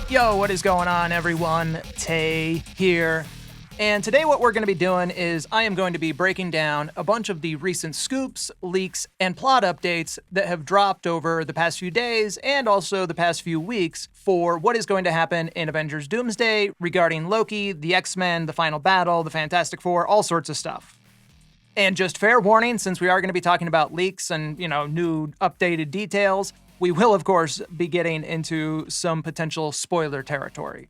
Yo, what is going on, everyone? Tay here. And today what we're going to be doing is I am going to be breaking down a bunch of the recent scoops, leaks, and plot updates that have dropped over the past few days and also the past few weeks for what is going to happen in Avengers Doomsday regarding Loki, the Xmen, the final battle, the Fantastic Four, all sorts of stuff. And just fair warning, since we are going to be talking about leaks and, new updated details, we will, of course, be getting into some potential spoiler territory.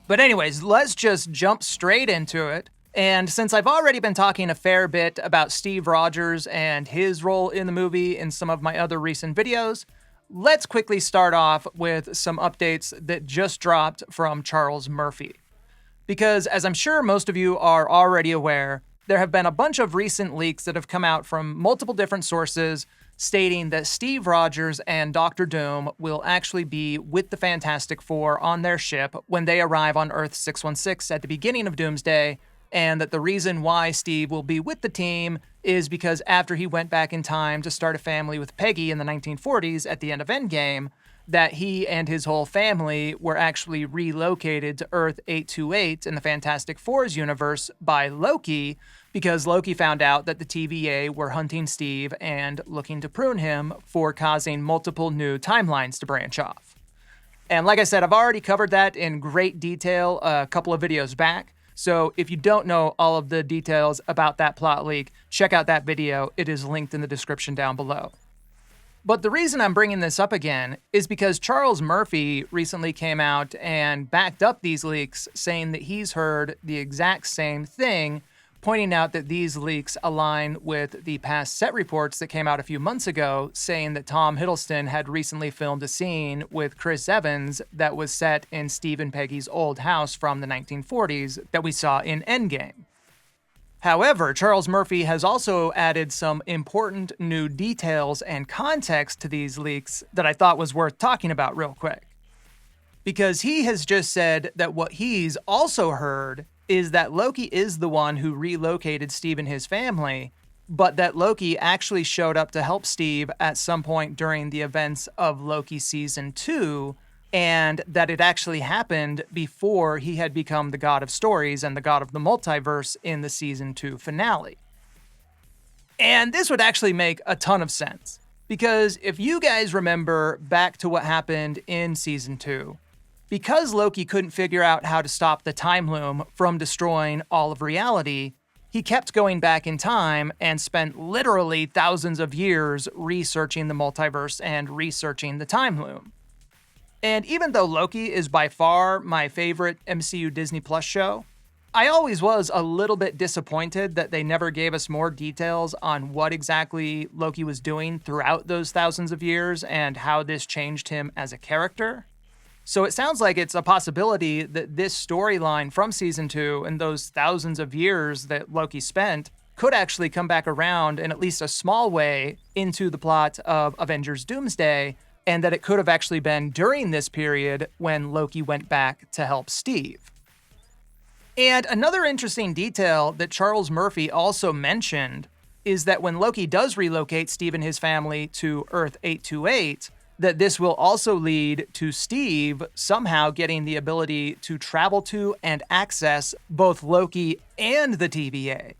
But anyways, let's just jump straight into it. And since I've already been talking a fair bit about Steve Rogers and his role in the movie in some of my other recent videos, let's quickly start off with some updates that just dropped from Charles Murphy. Because as I'm sure most of you are already aware, there have been a bunch of recent leaks that have come out from multiple different sources stating that Steve Rogers and Dr. Doom will actually be with the Fantastic Four on their ship when they arrive on Earth 616 at the beginning of Doomsday, and that the reason why Steve will be with the team is because after he went back in time to start a family with Peggy in the 1940s at the end of Endgame, that he and his whole family were actually relocated to Earth 828 in the Fantastic Four's universe by Loki, because Loki found out that the TVA were hunting Steve and looking to prune him for causing multiple new timelines to branch off. And like I said, I've already covered that in great detail a couple of videos back, so if you don't know all of the details about that plot leak, check out that video. It is linked in the description down below. But the reason I'm bringing this up again is because Charles Murphy recently came out and backed up these leaks, saying that he's heard the exact same thing, pointing out that these leaks align with the past set reports that came out a few months ago, saying that Tom Hiddleston had recently filmed a scene with Chris Evans that was set in Steve and Peggy's old house from the 1940s that we saw in Endgame. However, Charles Murphy has also added some important new details and context to these leaks that I thought was worth talking about real quick. Because he has just said that what he's also heard is that Loki is the one who relocated Steve and his family, but that Loki actually showed up to help Steve at some point during the events of Loki Season 2, and that it actually happened before he had become the God of Stories and the God of the Multiverse in the Season 2 finale. And this would actually make a ton of sense, because if you guys remember back to what happened in Season 2, because Loki couldn't figure out how to stop the time loom from destroying all of reality, he kept going back in time and spent literally thousands of years researching the multiverse and researching the time loom. And even though Loki is by far my favorite MCU Disney Plus show, I always was a little bit disappointed that they never gave us more details on what exactly Loki was doing throughout those thousands of years and how this changed him as a character. So it sounds like it's a possibility that this storyline from Season 2 and those thousands of years that Loki spent could actually come back around in at least a small way into the plot of Avengers Doomsday, and that it could have actually been during this period when Loki went back to help Steve. And another interesting detail that Charles Murphy also mentioned is that when Loki does relocate Steve and his family to Earth 828, that this will also lead to Steve somehow getting the ability to travel to and access both Loki and the TVA.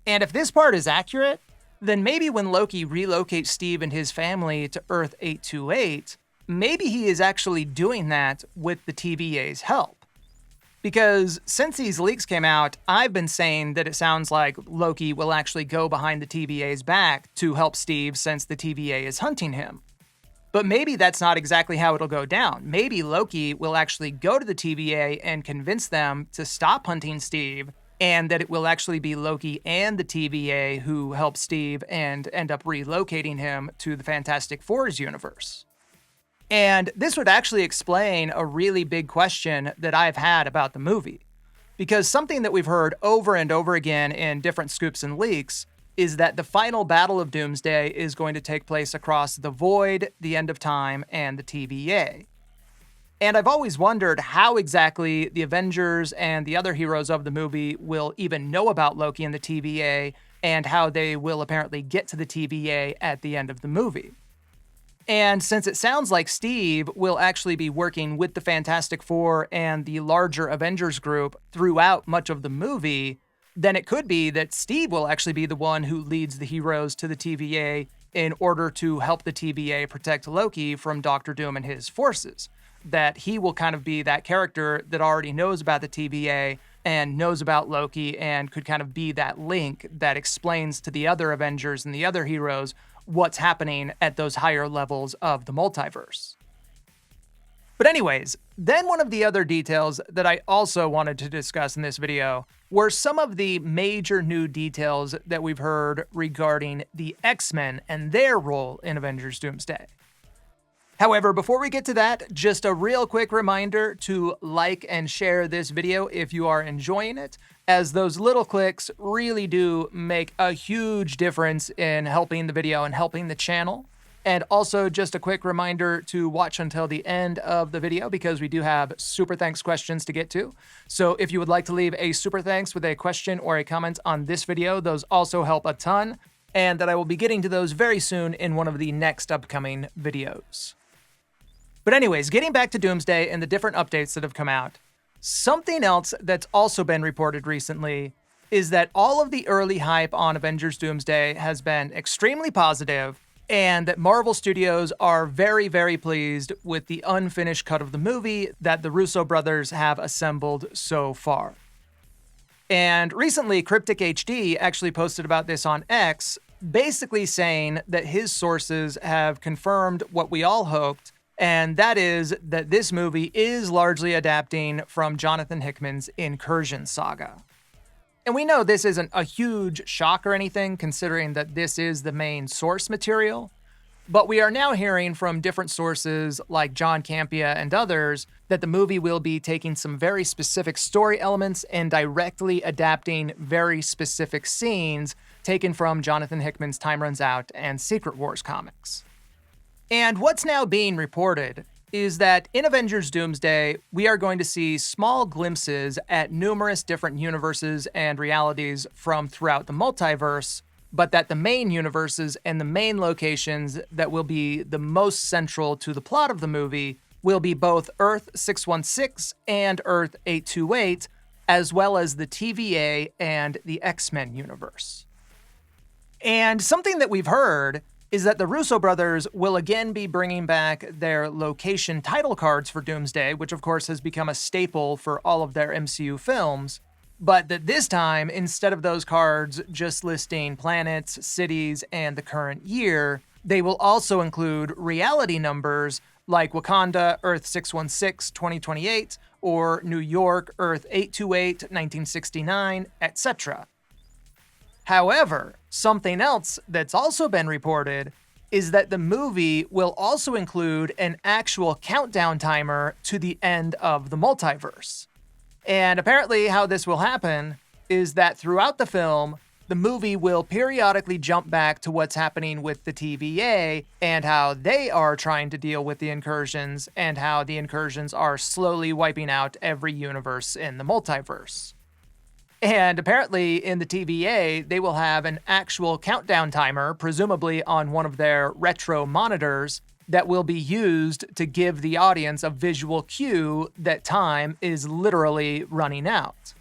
And if this part is accurate, then maybe when Loki relocates Steve and his family to Earth 828, maybe he is actually doing that with the TVA's help. Because since these leaks came out, I've been saying that it sounds like Loki will actually go behind the TVA's back to help Steve since the TVA is hunting him. But maybe that's not exactly how it'll go down. Maybe Loki will actually go to the TVA and convince them to stop hunting Steve, and that it will actually be Loki and the TVA who help Steve and end up relocating him to the Fantastic Four's universe. And this would actually explain a really big question that I've had about the movie. Because something that we've heard over and over again in different scoops and leaks is that the final battle of Doomsday is going to take place across the Void, the End of Time, and the TVA. And I've always wondered how exactly the Avengers and the other heroes of the movie will even know about Loki and the TVA, and how they will apparently get to the TVA at the end of the movie. And since it sounds like Steve will actually be working with the Fantastic Four and the larger Avengers group throughout much of the movie, then it could be that Steve will actually be the one who leads the heroes to the TVA in order to help the TVA protect Loki from Doctor Doom and his forces. That he will kind of be that character that already knows about the TVA and knows about Loki and could kind of be that link that explains to the other Avengers and the other heroes what's happening at those higher levels of the multiverse. But anyways, then one of the other details that I also wanted to discuss in this video were some of the major new details that we've heard regarding the X-Men and their role in Avengers Doomsday. However, before we get to that, just a real quick reminder to like and share this video if you are enjoying it, as those little clicks really do make a huge difference in helping the video and helping the channel. And also just a quick reminder to watch until the end of the video because we do have super thanks questions to get to. So if you would like to leave a super thanks with a question or a comment on this video, those also help a ton, and that I will be getting to those very soon in one of the next upcoming videos. But anyways, getting back to Doomsday and the different updates that have come out, something else that's also been reported recently is that all of the early hype on Avengers Doomsday has been extremely positive, and that Marvel Studios are very, very pleased with the unfinished cut of the movie that the Russo brothers have assembled so far. And recently, Cryptic HD actually posted about this on X, basically saying that his sources have confirmed what we all hoped, and that is that this movie is largely adapting from Jonathan Hickman's Incursion saga. And we know this isn't a huge shock or anything, considering that this is the main source material, but we are now hearing from different sources like John Campea and others that the movie will be taking some very specific story elements and directly adapting very specific scenes taken from Jonathan Hickman's Time Runs Out and Secret Wars comics. And what's now being reported is that in Avengers Doomsday, we are going to see small glimpses at numerous different universes and realities from throughout the multiverse, but that the main universes and the main locations that will be the most central to the plot of the movie will be both Earth 616 and Earth 828, as well as the TVA and the X-Men universe. And something that we've heard is that the Russo brothers will again be bringing back their location title cards for Doomsday, which of course has become a staple for all of their MCU films, but that this time, instead of those cards just listing planets, cities, and the current year, they will also include reality numbers like Wakanda, Earth 616, 2028, or New York, Earth 828, 1969, etc. However, something else that's also been reported is that the movie will also include an actual countdown timer to the end of the multiverse. And apparently how this will happen is that throughout the film, the movie will periodically jump back to what's happening with the TVA and how they are trying to deal with the incursions and how the incursions are slowly wiping out every universe in the multiverse. And apparently in the TVA, they will have an actual countdown timer, presumably on one of their retro monitors, that will be used to give the audience a visual cue that time is literally running out.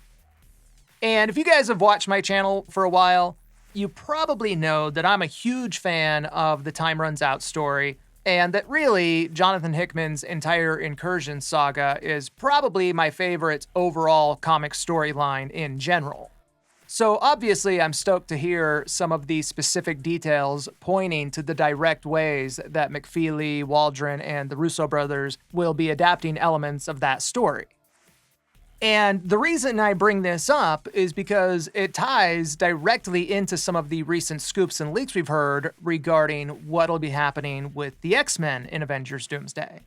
And if you guys have watched my channel for a while, you probably know that I'm a huge fan of the Time Runs Out story, and that really Jonathan Hickman's entire Incursion saga is probably my favorite overall comic storyline in general. So obviously I'm stoked to hear some of the specific details pointing to the direct ways that McFeely, Waldron, and the Russo brothers will be adapting elements of that story. And the reason I bring this up is because it ties directly into some of the recent scoops and leaks we've heard regarding what'll be happening with the X-Men in Avengers Doomsday.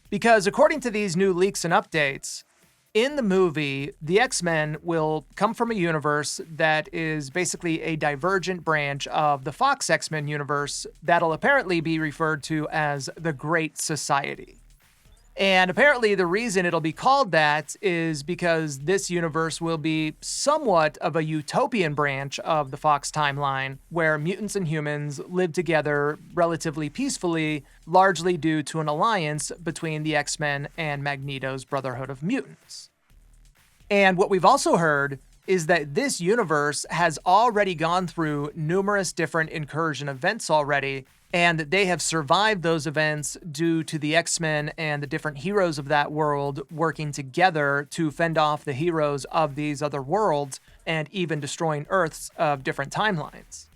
Because according to these new leaks and updates, in the movie, the X-Men will come from a universe that is basically a divergent branch of the Fox X-Men universe that'll apparently be referred to as the Great Society. And apparently the reason it'll be called that is because this universe will be somewhat of a utopian branch of the Fox timeline, where mutants and humans live together relatively peacefully, largely due to an alliance between the X-Men and Magneto's Brotherhood of Mutants. And what we've also heard is that this universe has already gone through numerous different Incursion events already, and that they have survived those events due to the X-Men and the different heroes of that world working together to fend off the heroes of these other worlds and even destroying Earths of different timelines.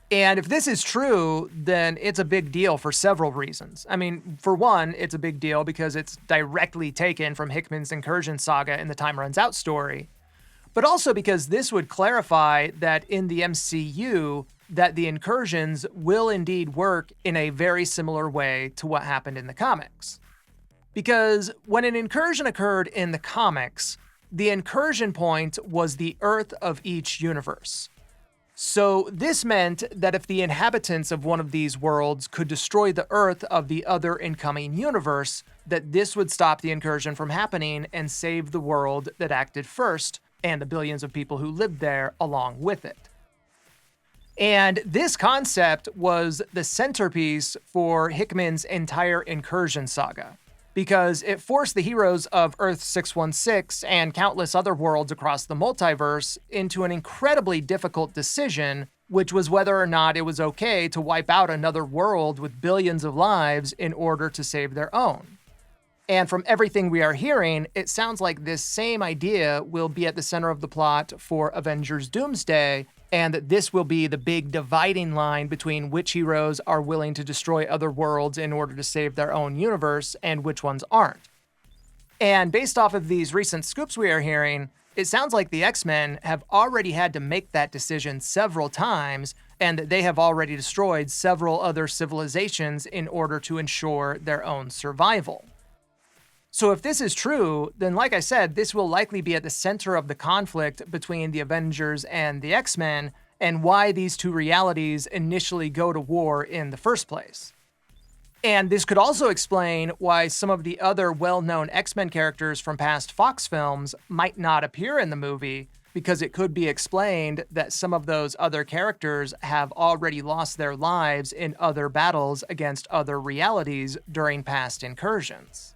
And if this is true, then it's a big deal for several reasons. I mean, for one, it's a big deal because it's directly taken from Hickman's Incursion saga in the Time Runs Out story, but also because this would clarify that in the MCU, that the incursions will indeed work in a very similar way to what happened in the comics. Because when an incursion occurred in the comics, the incursion point was the Earth of each universe. So this meant that if the inhabitants of one of these worlds could destroy the Earth of the other incoming universe, that this would stop the incursion from happening and save the world that acted first, and the billions of people who lived there along with it. And this concept was the centerpiece for Hickman's entire Incursion saga, because it forced the heroes of Earth-616 and countless other worlds across the multiverse into an incredibly difficult decision, which was whether or not it was okay to wipe out another world with billions of lives in order to save their own. And from everything we are hearing, it sounds like this same idea will be at the center of the plot for Avengers Doomsday, and that this will be the big dividing line between which heroes are willing to destroy other worlds in order to save their own universe and which ones aren't. And based off of these recent scoops we are hearing, it sounds like the X-Men have already had to make that decision several times, and that they have already destroyed several other civilizations in order to ensure their own survival. So if this is true, then like I said, this will likely be at the center of the conflict between the Avengers and the X-Men, and why these two realities initially go to war in the first place. And this could also explain why some of the other well-known X-Men characters from past Fox films might not appear in the movie, because it could be explained that some of those other characters have already lost their lives in other battles against other realities during past incursions.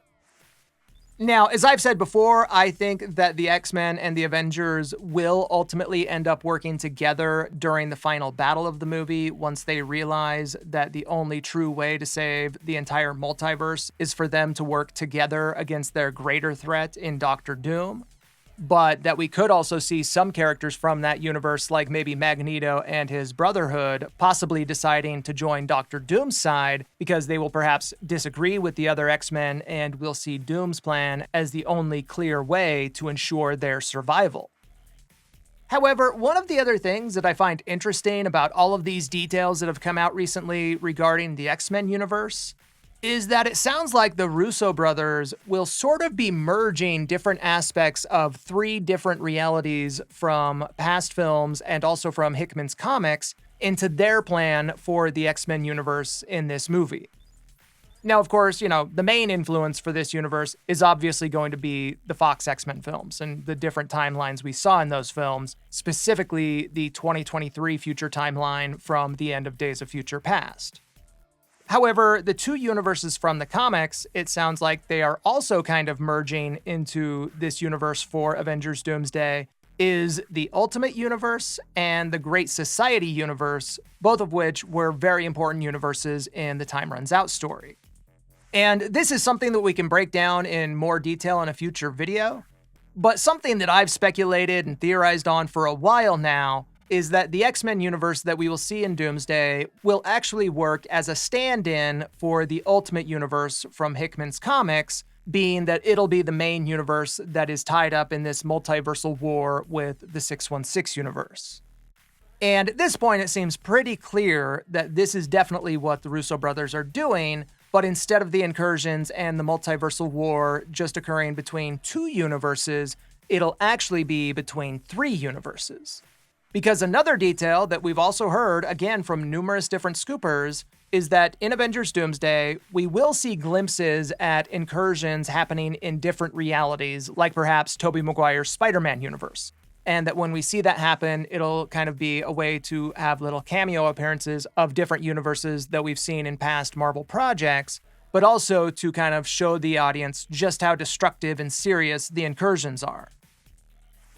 Now, as I've said before, I think that the X-Men and the Avengers will ultimately end up working together during the final battle of the movie once they realize that the only true way to save the entire multiverse is for them to work together against their greater threat in Doctor Doom. But that we could also see some characters from that universe, like maybe Magneto and his Brotherhood, possibly deciding to join Doctor Doom's side because they will perhaps disagree with the other X-Men and will see Doom's plan as the only clear way to ensure their survival. However, one of the other things that I find interesting about all of these details that have come out recently regarding the X-Men universe is that it sounds like the Russo brothers will sort of be merging different aspects of three different realities from past films and also from Hickman's comics into their plan for the X-Men universe in this movie. Now, of course, the main influence for this universe is obviously going to be the Fox X-Men films and the different timelines we saw in those films, specifically the 2023 future timeline from the end of Days of Future Past. However, the two universes from the comics, it sounds like they are also kind of merging into this universe for Avengers Doomsday, is the Ultimate Universe and the Great Society Universe, both of which were very important universes in the Time Runs Out story. And this is something that we can break down in more detail in a future video, but something that I've speculated and theorized on for a while now is that the X-Men universe that we will see in Doomsday will actually work as a stand-in for the Ultimate Universe from Hickman's comics, being that it'll be the main universe that is tied up in this multiversal war with the 616 universe. And at this point, it seems pretty clear that this is definitely what the Russo brothers are doing, but instead of the incursions and the multiversal war just occurring between two universes, it'll actually be between three universes. Because another detail that we've also heard, again from numerous different scoopers, is that in Avengers Doomsday, we will see glimpses at incursions happening in different realities, like perhaps Tobey Maguire's Spider-Man universe. And that when we see that happen, it'll kind of be a way to have little cameo appearances of different universes that we've seen in past Marvel projects, but also to kind of show the audience just how destructive and serious the incursions are.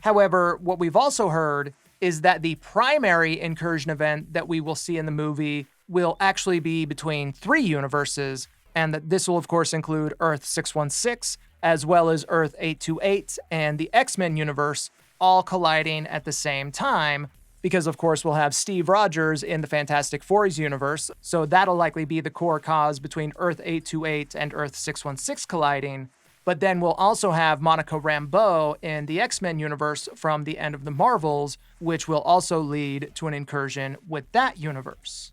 However, what we've also heard is that the primary incursion event that we will see in the movie will actually be between 3 universes, and that this will of course include Earth 616, as well as Earth 828 and the Xmen universe, all colliding at the same time, because of course we'll have Steve Rogers in the Fantastic Four's universe, so that'll likely be the core cause between Earth 828 and Earth 616 colliding. But then we'll also have Monica Rambeau in the X-Men universe from the end of the Marvels, which will also lead to an incursion with that universe.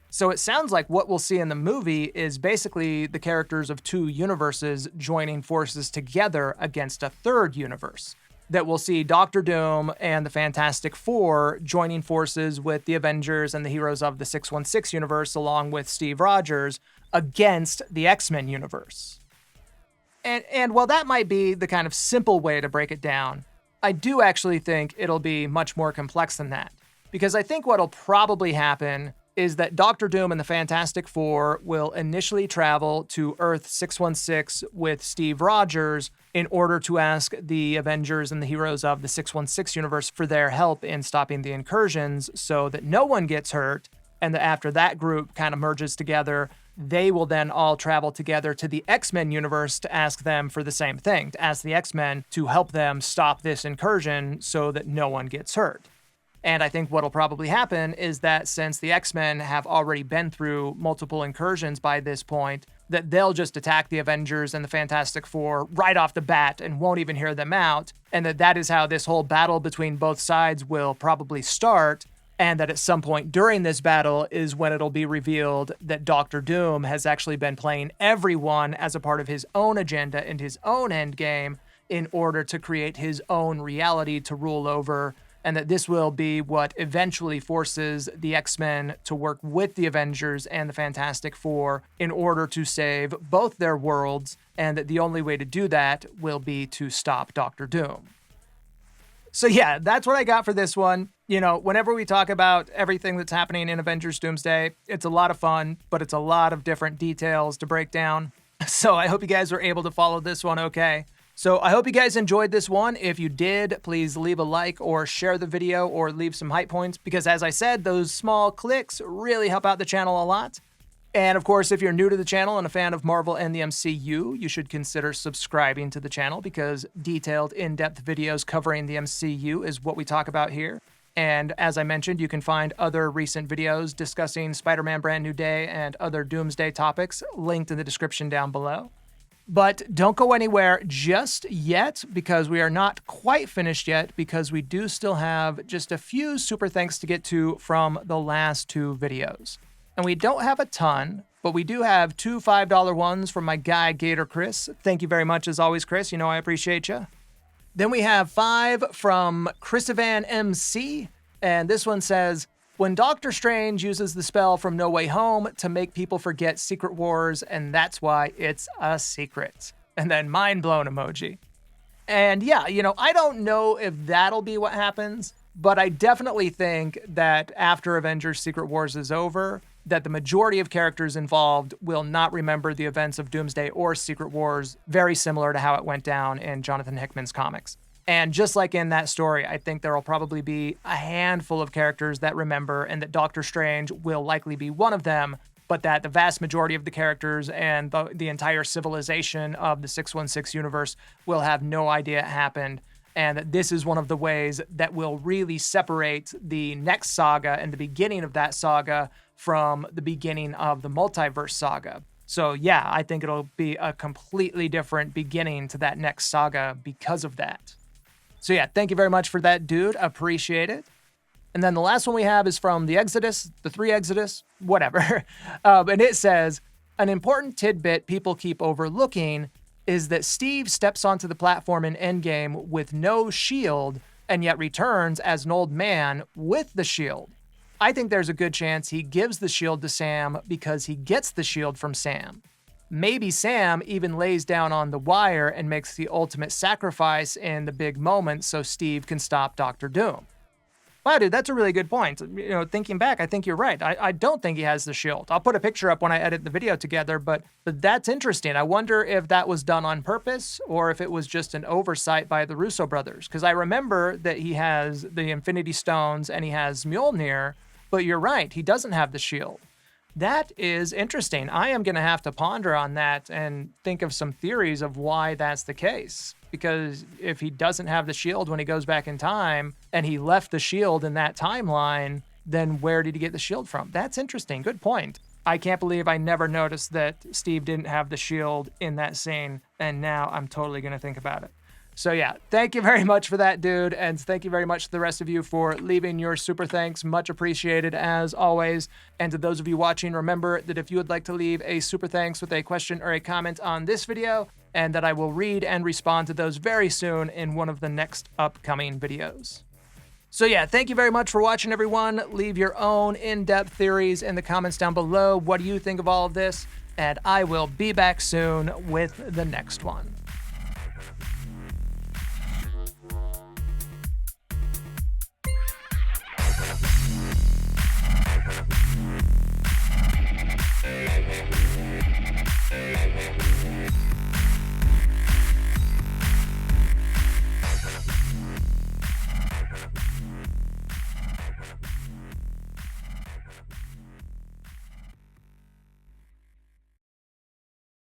So it sounds like what we'll see in the movie is basically the characters of 2 universes joining forces together against a 3rd universe. That we'll see Doctor Doom and the Fantastic Four joining forces with the Avengers and the heroes of the 616 universe, along with Steve Rogers, against the X-Men universe. And while that might be the kind of simple way to break it down, I do actually think it'll be much more complex than that. Because I think what'll probably happen is that Doctor Doom and the Fantastic Four will initially travel to Earth 616 with Steve Rogers in order to ask the Avengers and the heroes of the 616 universe for their help in stopping the incursions so that no one gets hurt, and that after that group kind of merges together, they will then all travel together to the X-Men universe to ask them for the same thing, to ask the X-Men to help them stop this incursion so that no one gets hurt. And I think what'll probably happen is that since the X-Men have already been through multiple incursions by this point, that they'll just attack the Avengers and the Fantastic Four right off the bat and won't even hear them out, and that is how this whole battle between both sides will probably start, and that at some point during this battle is when it'll be revealed that Doctor Doom has actually been playing everyone as a part of his own agenda and his own endgame in order to create his own reality to rule over, and that this will be what eventually forces the X-Men to work with the Avengers and the Fantastic Four in order to save both their worlds, and that the only way to do that will be to stop Doctor Doom. So yeah, that's what I got for this one. You know, whenever we talk about everything that's happening in Avengers Doomsday, it's a lot of fun, but it's a lot of different details to break down. So I hope you guys were able to follow this one okay. So I hope you guys enjoyed this one. If you did, please leave a like or share the video or leave some hype points, because as I said, those small clicks really help out the channel a lot. And of course, if you're new to the channel and a fan of Marvel and the MCU, you should consider subscribing to the channel, because detailed, in-depth videos covering the MCU is what we talk about here. And as I mentioned, you can find other recent videos discussing Spider-Man Brand New Day and other Doomsday topics linked in the description down below. But don't go anywhere just yet, because we are not quite finished yet, because we do still have just a few super thanks to get to from the last 2 videos. And we don't have a ton, but we do have 2 $5 ones from my guy Gator Chris. Thank you very much as always, Chris. You know I appreciate you. Then we have 5 from Chrisivan MC, and this one says, when Doctor Strange uses the spell from No Way Home to make people forget Secret Wars, and that's why it's a secret. And then mind blown emoji. And yeah, you know, I don't know if that'll be what happens, but I definitely think that after Avengers Secret Wars is over, that the majority of characters involved will not remember the events of Doomsday or Secret Wars, very similar to how it went down in Jonathan Hickman's comics. And just like in that story, I think there will probably be a handful of characters that remember, and that Doctor Strange will likely be one of them, but that the vast majority of the characters and the entire civilization of the 616 universe will have no idea it happened. And that this is one of the ways that will really separate the next saga and the beginning of that saga from the beginning of the multiverse saga. So yeah, I think it'll be a completely different beginning to that next saga because of that. So yeah, thank you very much for that, dude. Appreciate it. And then the last one we have is from the Exodus, the 3 Exodus, whatever. And it says, an important tidbit people keep overlooking is that Steve steps onto the platform in Endgame with no shield and yet returns as an old man with the shield. I think there's a good chance he gives the shield to Sam because he gets the shield from Sam. Maybe Sam even lays down on the wire and makes the ultimate sacrifice in the big moment so Steve can stop Doctor Doom. Wow, dude, that's a really good point. Thinking back, I think you're right. I don't think he has the shield. I'll put a picture up when I edit the video together, but that's interesting. I wonder if that was done on purpose or if it was just an oversight by the Russo brothers. Because I remember that he has the Infinity Stones and he has Mjolnir, but you're right, he doesn't have the shield. That is interesting. I am going to have to ponder on that and think of some theories of why that's the case. Because if he doesn't have the shield when he goes back in time, and he left the shield in that timeline, then where did he get the shield from? That's interesting. Good point. I can't believe I never noticed that Steve didn't have the shield in that scene, and now I'm totally going to think about it. So yeah, thank you very much for that, dude, and thank you very much to the rest of you for leaving your super thanks. Much appreciated, as always. And to those of you watching, remember that if you would like to leave a super thanks with a question or a comment on this video, and that I will read and respond to those very soon in one of the next upcoming videos. So yeah, thank you very much for watching, everyone. Leave your own in-depth theories in the comments down below. What do you think of all of this? And I will be back soon with the next one.